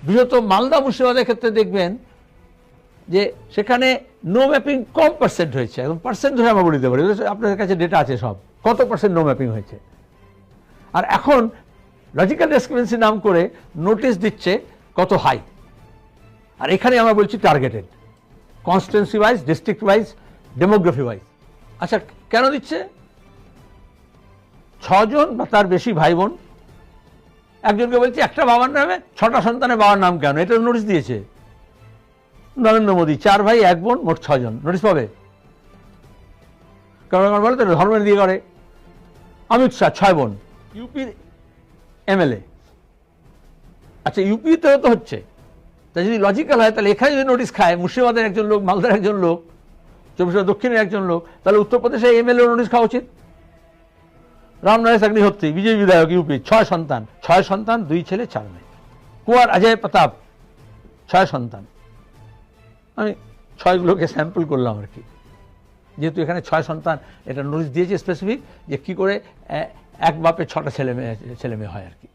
বৃহত্ত মালদা মুর্শিদাবাদের ক্ষেত্রে দেখবেন যে সেখানে নো ম্যাপিং কম পার্সেন্ট হয়েছে, এবং পার্সেন্ট ধরে আমরা বলে দিতে পারি, আপনাদের কাছে ডেটা আছে সব, কত পার্সেন্ট নো ম্যাপিং হয়েছে। আর এখন লজিক্যাল ডিসক্রিপেন্সি নাম করে নোটিশ দিচ্ছে কত হাই, আর এখানে আমরা বলছি targeted, constituency wise, district wise, demography wise. আচ্ছা, কেন দিচ্ছে? 6 জন বা তার বেশি ভাই বোন, একজনকে বলছে একটা বাবার নামে 6টা সন্তানের বাবার নাম কেন, এটা নোটিশ দিয়েছে নরেন্দ্র মোদী, 4 ভাই 1 বোন, মোট 6 জন নোটিশ পাবে। কারণ বলে তো ধর্মের দিয়ে করে। অমিত শাহ 6 বোন, ইউপির এমএলএ। আচ্ছা, ইউপিতেও তো হচ্ছে, তাই যদি লজিক্যাল হয় তাহলে এখানে যদি নোটিশ খায় মুর্শিদাবাদের একজন লোক, মালদার একজন লোক, 24 দক্ষিণের একজন লোক, তাহলে উত্তরপ্রদেশে এমএলএ নোটিশ খাওয়া উচিত। রামনারায়ণ অগ্নিহোত্রী, বিজেপি বিধায়ক, ইউপি, 6 সন্তান, 6 সন্তান, 2 ছেলে 4 মেয়ে। কুয়ার অজয় প্রতাপ, 6 সন্তান। আমি 6 গুলোকে স্যাম্পল করলাম আর কি, যেহেতু এখানে 6 সন্তান, এটা নোটিশ দিয়েছে স্পেসিফিক যে কি করে এক বাপে 6টা ছেলে মেয়ে হয় আর কি।